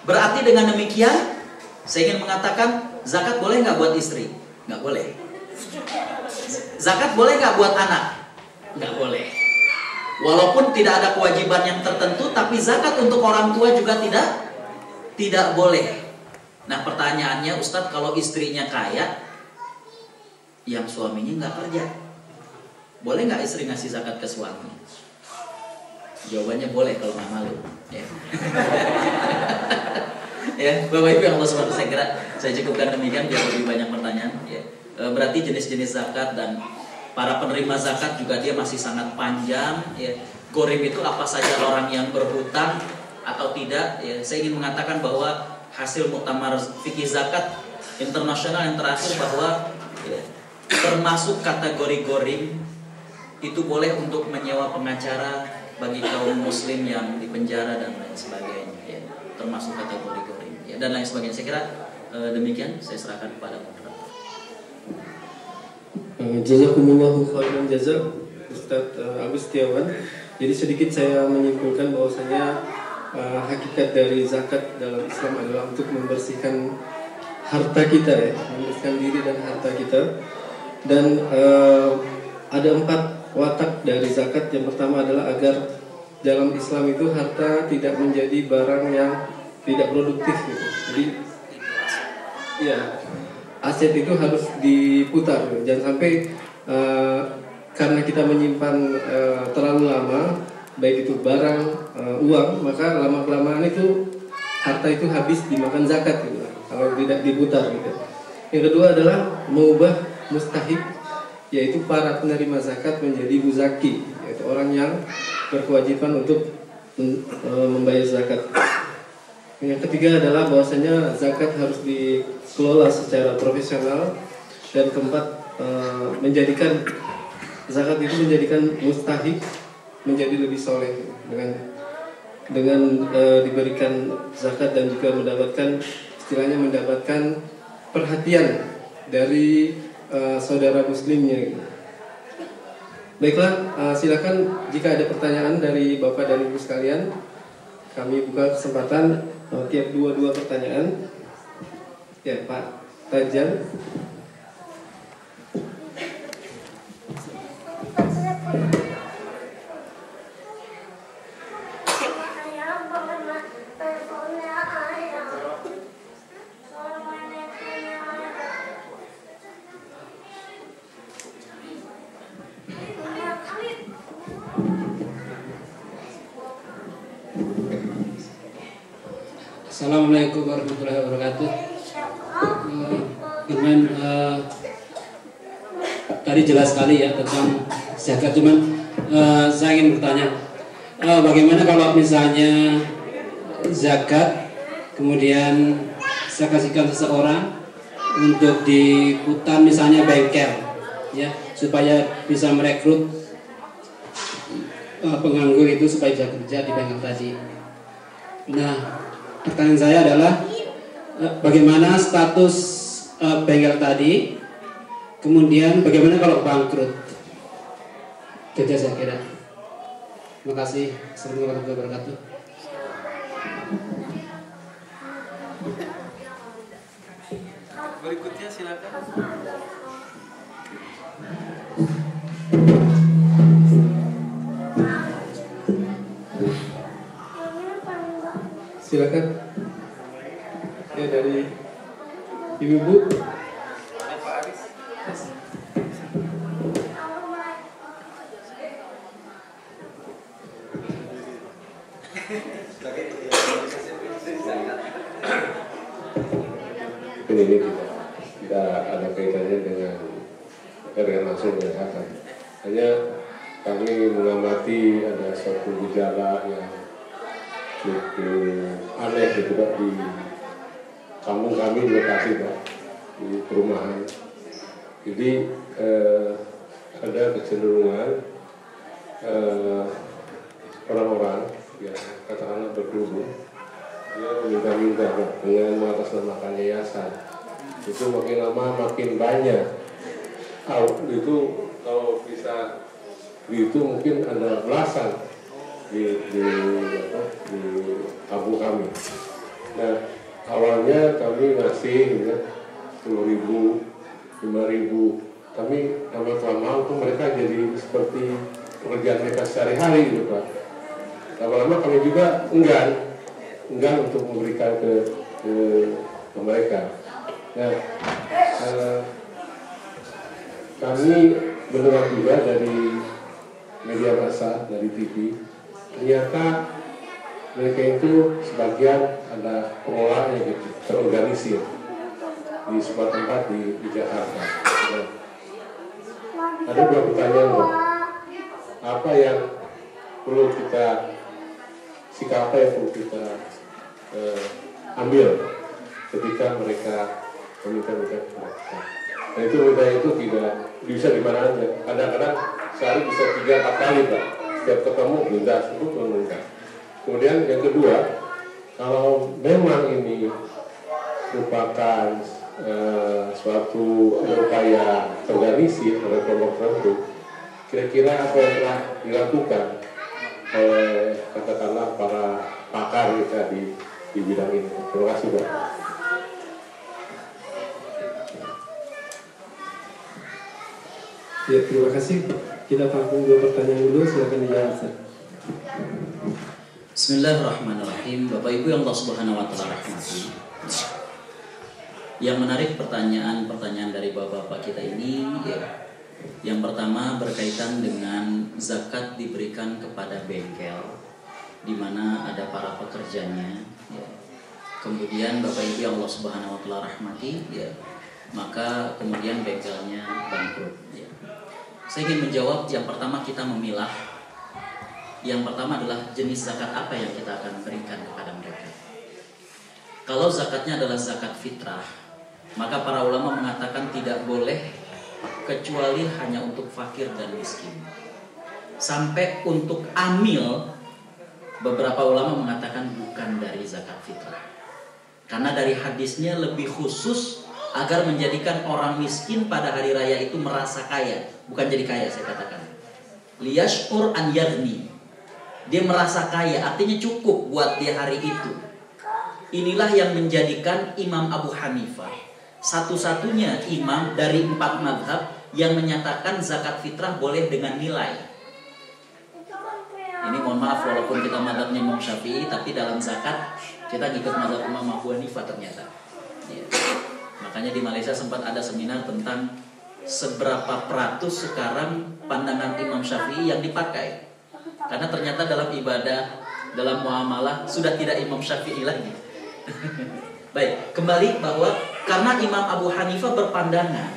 Berarti dengan demikian saya ingin mengatakan zakat boleh nggak buat istri? Nggak boleh. Zakat boleh nggak buat anak? Nggak boleh. Walaupun tidak ada kewajiban yang tertentu, tapi zakat untuk orang tua juga tidak boleh. Nah pertanyaannya, Ustadz, kalau istrinya kaya, yang suaminya nggak kerja, boleh nggak istri ngasih zakat ke suami? Jawabannya boleh kalau nggak malu. Ya. Ya, Bapak Ibu yang Allah SWT, saya kira saya cukupkan demikian biar lebih banyak pertanyaan. Ya. Berarti jenis-jenis zakat dan para penerima zakat juga dia masih sangat panjang. Ya. Gharib itu apa saja orang yang berhutang atau tidak. Ya. Saya ingin mengatakan bahwa hasil muktamar fikih zakat internasional yang terakhir bahwa ya, termasuk kategori gharib itu boleh untuk menyewa pengacara bagi kaum muslim yang dipenjara dan lain sebagainya, ya. Termasuk kategori gharib, ya, dan lain sebagainya. Saya kira demikian, saya serahkan kepada moderator. Jazakumullahu khairan jazak Ustadz Agus Setiawan. Jadi sedikit saya menyimpulkan bahwasanya hakikat dari zakat dalam Islam adalah untuk membersihkan harta kita, ya, membersihkan diri dan harta kita. Dan ada 4 watak dari zakat. Yang pertama adalah agar dalam Islam itu harta tidak menjadi barang yang tidak produktif gitu. Jadi ya, aset itu harus diputar gitu. Jangan sampai karena kita menyimpan terlalu lama, baik itu barang, uang, maka lama-kelamaan itu harta itu habis dimakan zakat gitu, kalau tidak diputar gitu. Yang kedua adalah mengubah mustahik, yaitu para penerima zakat menjadi muzaki, yaitu orang yang berkewajiban untuk membayar zakat. Yang ketiga adalah bahwasanya zakat harus dikelola secara profesional. Dan keempat, menjadikan zakat itu menjadikan mustahik menjadi lebih soleh dengan diberikan zakat dan juga mendapatkan, istilahnya mendapatkan perhatian dari saudara muslimnya gitu. Baiklah, silakan jika ada pertanyaan dari Bapak dan Ibu sekalian. Kami buka kesempatan tiap 2 pertanyaan. Ya, Pak Tajan. Assalamualaikum warahmatullahi wabarakatuh. Tadi jelas sekali ya tentang zakat, cuman saya ingin bertanya, bagaimana kalau misalnya zakat kemudian saya kasihkan seseorang untuk diputar misalnya bengkel, ya, supaya bisa merekrut penganggur itu supaya bisa kerja di bengkel tadi. Nah, pertanyaan saya adalah bagaimana status bengkel tadi, kemudian bagaimana kalau bangkrut? Itu saya kira. Terima kasih. Assalamualaikum warahmatullahi wabarakatuh. Berikutnya silakan. Silakan. Ya, dari Ibu-ibu. Ini tidak ada kaitannya dengan langsung dengan zakat. Hanya kami mengamati ada suatu gejala yang cukup aneh gitu Pak, di kampung kami di lokasi Pak, di perumahan. Jadi ada kecenderungan orang-orang yang katakanlah berkerudung, dia meminta-minta Pak, dengan mengatasnamakan yayasan. Itu makin lama makin banyak. Itu kalau bisa itu mungkin ada belasan di kampung kami. Nah, awalnya kami ngasih ya, 10.000, 5.000, tapi lama-kelamaan tuh mereka jadi seperti pekerjaan mereka sehari-hari gitu Pak. Lama-lama kami juga enggan untuk memberikan ke mereka. Nah, kami mendengar juga dari media massa, dari TV, ternyata mereka itu sebagian ada pengolahnya gitu, terorganisir di sebuah tempat di Jakarta. Nah, ada dua pertanyaan Pak. Apa yang perlu kita sikap apa yang perlu kita ambil ketika mereka meminta kita? Nah itu minta itu tidak bisa di mana aja. Kadang-kadang sehari bisa 3-4 kali Pak. Setiap ketemu minta, itu minta. Kemudian yang kedua, kalau memang ini merupakan suatu upaya terorganisir oleh kelompok tertentu, kira-kira apa yang telah dilakukan oleh katakanlah para pakar kita di bidang ini? Terima kasih Pak. Ya, terima kasih. Kita tampung dua pertanyaan dulu, silakan dijawab. Bismillahirrahmanirrahim. Bapak Ibu yang Allah Subhanahu wa taala rahmati. Yang menarik pertanyaan dari bapak-bapak kita ini ya. Yang pertama berkaitan dengan zakat diberikan kepada bengkel di mana ada para pekerjanya ya. Kemudian Bapak Ibu yang Allah Subhanahu wa taala rahmati ya, maka kemudian bengkelnya bangkrut ya. Saya ingin menjawab yang pertama, kita memilah. Yang pertama adalah jenis zakat apa yang kita akan berikan kepada mereka. Kalau zakatnya adalah zakat fitrah, maka para ulama mengatakan tidak boleh kecuali hanya untuk fakir dan miskin. Sampai untuk amil, beberapa ulama mengatakan bukan dari zakat fitrah. Karena dari hadisnya lebih khusus agar menjadikan orang miskin pada hari raya itu merasa kaya, bukan jadi kaya saya katakan. Liyashkur an yaghni. Dia merasa kaya, artinya cukup buat dia hari itu. Inilah yang menjadikan Imam Abu Hanifah satu-satunya imam dari 4 mazhab yang menyatakan zakat fitrah boleh dengan nilai. Ini mohon maaf walaupun kita mazhabnya Imam Syafi'i, tapi dalam zakat kita ngikut mazhab Imam Abu Hanifah ternyata. Ya. Makanya di Malaysia sempat ada seminar tentang seberapa peratus sekarang pandangan Imam Syafi'i yang dipakai. Karena ternyata dalam ibadah, dalam muamalah sudah tidak Imam Syafi'i lagi. Baik, kembali bahwa karena Imam Abu Hanifah berpandangan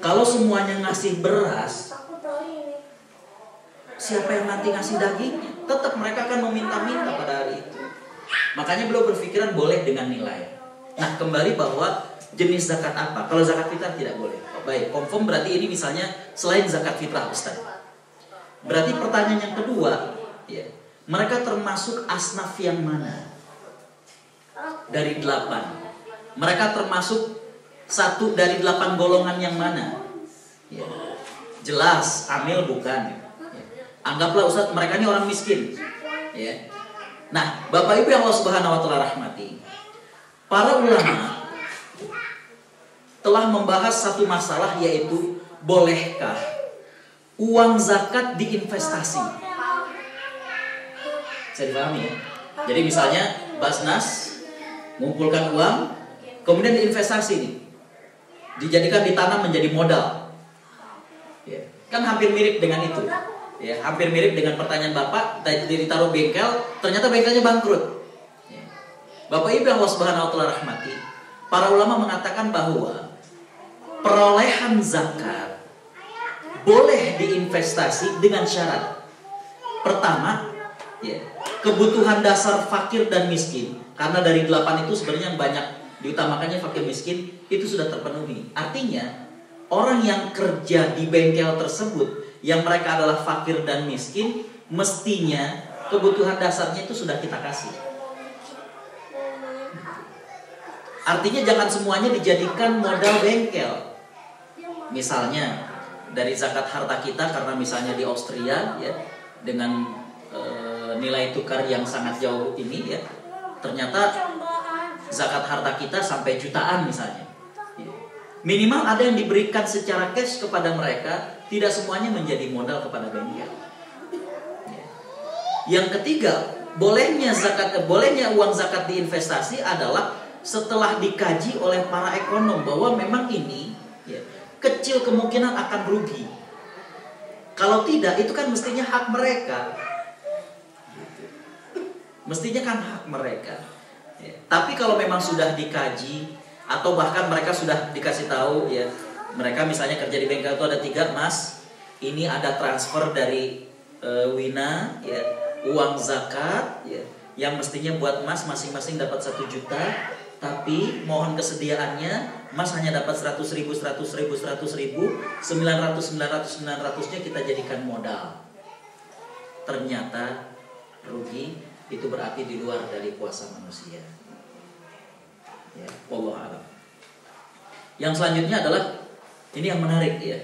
kalau semuanya ngasih beras, siapa yang nanti ngasih dagingnya? Tetap mereka akan meminta-minta pada hari itu. Makanya beliau berpikiran boleh dengan nilai. Nah, kembali bahwa jenis zakat apa? Kalau zakat fitrah tidak boleh. Oh, baik, confirm berarti ini misalnya selain zakat fitrah Ustaz. Berarti pertanyaan yang kedua, ya, mereka termasuk asnaf yang mana? Dari 8. Mereka termasuk satu dari 8 golongan yang mana? Ya. Jelas, amil bukan. Ya. Anggaplah Ustaz mereka ini orang miskin. Ya. Nah, Bapak Ibu yang Allah Subhanahu wa taala rahmati. Para ulama telah membahas satu masalah, yaitu bolehkah uang zakat diinvestasi? Bisa dipahami ya? Jadi misalnya Basnas mengumpulkan uang, kemudian diinvestasi nih, dijadikan ditanam menjadi modal. Ya, kan hampir mirip dengan itu. Ya, hampir mirip dengan pertanyaan Bapak, ditaruh bengkel, ternyata bengkelnya bangkrut. Ya. Bapak Ibu yang Allah Subhanahu wa taala rahmati, para ulama mengatakan bahwa perolehan zakat boleh diinvestasi dengan syarat. Pertama, ya, kebutuhan dasar fakir dan miskin. Karena dari 8 itu sebenarnya banyak diutamakannya fakir miskin, itu sudah terpenuhi. Artinya, orang yang kerja di bengkel tersebut yang mereka adalah fakir dan miskin, mestinya kebutuhan dasarnya itu sudah kita kasih. Artinya jangan semuanya dijadikan modal bengkel. Misalnya dari zakat harta kita, karena misalnya di Austria ya, dengan nilai tukar yang sangat jauh ini ya, ternyata zakat harta kita sampai jutaan misalnya. Minimal ada yang diberikan secara cash kepada mereka, tidak semuanya menjadi modal kepada bengkel. Yang ketiga, bolehnya uang zakat diinvestasi adalah setelah dikaji oleh para ekonom bahwa memang ini kecil kemungkinan akan rugi. Kalau tidak, itu kan mestinya hak mereka. Mestinya kan hak mereka. Tapi kalau memang sudah dikaji, atau bahkan mereka sudah dikasih tahu ya, mereka misalnya kerja di bengkel itu ada 3, Mas, ini ada transfer dari Wina ya, uang zakat ya, yang mestinya buat Mas masing-masing dapat 1 juta, tapi mohon kesediaannya Mas hanya dapat 100.000, 100.000, 100.000, 900-nya kita jadikan modal. Ternyata rugi, itu berarti di luar dari kuasa manusia. Ya, wallahu a'lam. Yang selanjutnya adalah ini yang menarik ya,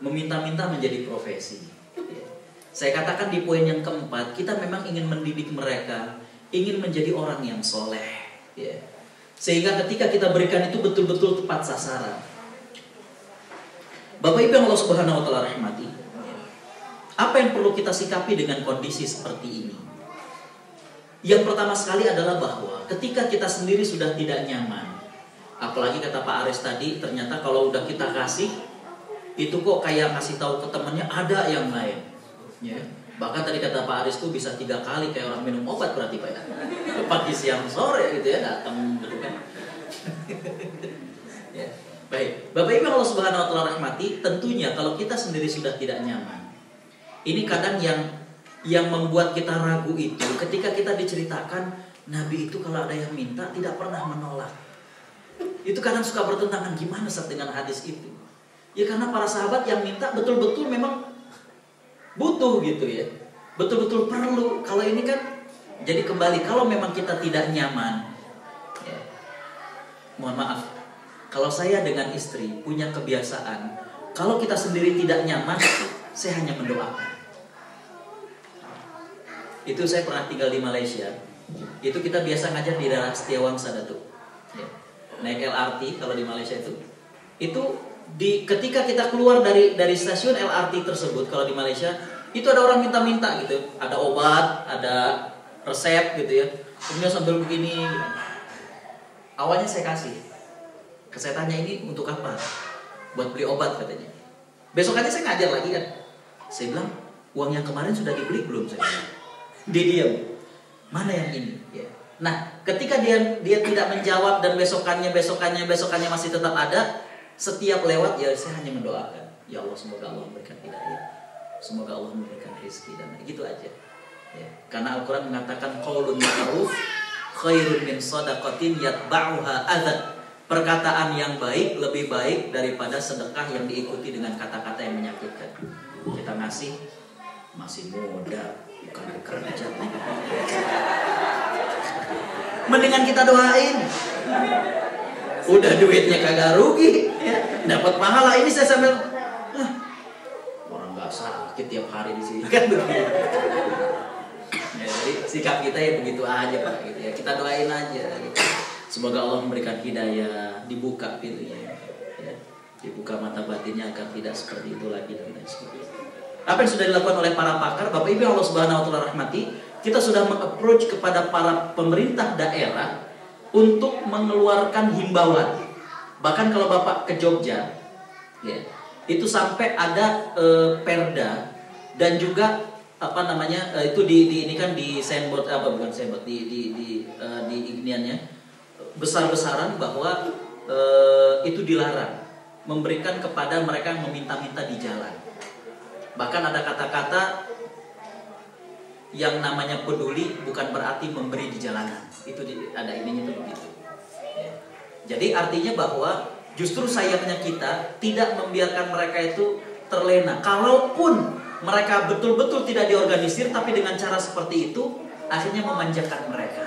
meminta-minta menjadi profesi. Ya. Saya katakan di poin yang keempat, kita memang ingin mendidik mereka, ingin menjadi orang yang soleh. Ya. Sehingga ketika kita berikan itu betul-betul tepat sasaran. Bapak Ibu yang Allah Subhanahu Wa Taala rahmati, apa yang perlu kita sikapi dengan kondisi seperti ini? Yang pertama sekali adalah bahwa ketika kita sendiri sudah tidak nyaman, apalagi kata Pak Aris tadi, ternyata kalau udah kita kasih, itu kok kayak ngasih tahu ke temannya ada yang lain. Ya. Bahkan tadi kata Pak Aris tuh bisa 3 kali kayak orang minum obat berarti Pak ya. Pagi siang sore gitu ya datang gitu kan. Ya. Baik, Bapak Ibu Allah Subhanahu Wa Taala rahmati, tentunya kalau kita sendiri sudah tidak nyaman, ini kadang yang membuat kita ragu itu ketika kita diceritakan Nabi itu kalau ada yang minta tidak pernah menolak. Itu kadang suka bertentangan, gimana Ustaz dengan hadis itu? Ya karena para sahabat yang minta betul-betul memang butuh gitu ya, betul-betul perlu. Kalau ini kan jadi kembali, kalau memang kita tidak nyaman ya, mohon maaf, kalau saya dengan istri punya kebiasaan, kalau kita sendiri tidak nyaman, saya hanya mendoakan. Itu saya pernah tinggal di Malaysia. Itu kita biasa ngajar di daerah Setiawangsa Datuk. Ya. Naik LRT kalau di Malaysia itu ketika kita keluar dari stasiun LRT tersebut kalau di Malaysia, itu ada orang minta-minta gitu. Ada obat, ada resep gitu ya. Kemudian sambil begini. Awalnya saya kasih. Saya tanya ini untuk apa? Buat beli obat katanya. Besokannya saya ngajar lagi kan. Saya bilang, uang yang kemarin sudah dibeli belum? Saya bilang. Dia diam. Mana yang ini? Ya. Nah, ketika dia tidak menjawab dan besokannya masih tetap ada, setiap lewat ya saya hanya mendoakan. Ya Allah, semoga Allah memberikan hidayah. Semoga Allah memberikan rezeki dan gitu aja. Ya. Karena Al-Quran mengatakan qaulun ma'ruf khairun min shadaqatin yatba'uha adza. Perkataan yang baik lebih baik daripada sedekah yang diikuti dengan kata-kata yang menyakitkan. Kita ngasih masih muda, bukan kerja. Mendingan kita doain. Udah duitnya kagak rugi, ya. Dapat pahala. Ini saya sambil orang nggak sakit tiap hari di sini kan begitu. Ya, jadi sikap kita ya begitu aja Pak. Gitu ya. Kita doain aja. Gitu. Semoga Allah memberikan hidayah, dibuka pintunya, ya. Dibuka mata batinnya agar tidak seperti itu lagi dan lain sebagainya. Apa yang sudah dilakukan oleh para pakar, Bapak Ibu Allah Subhanahu Wa Taala rahmati, kita sudah meng-approach kepada para pemerintah daerah untuk mengeluarkan himbauan. Bahkan kalau Bapak ke Jogja, ya, itu sampai ada perda dan juga apa namanya itu ini kan di signboard bukan signboard di igniannya besar-besaran bahwa itu dilarang memberikan kepada mereka yang meminta-minta di jalan. Bahkan ada kata-kata yang namanya peduli bukan berarti memberi di jalanan. Itu ada ininya tuh begitu. Ya. Jadi artinya bahwa justru sayangnya kita tidak membiarkan mereka itu terlena. Kalaupun mereka betul-betul tidak diorganisir, tapi dengan cara seperti itu akhirnya memanjakan mereka.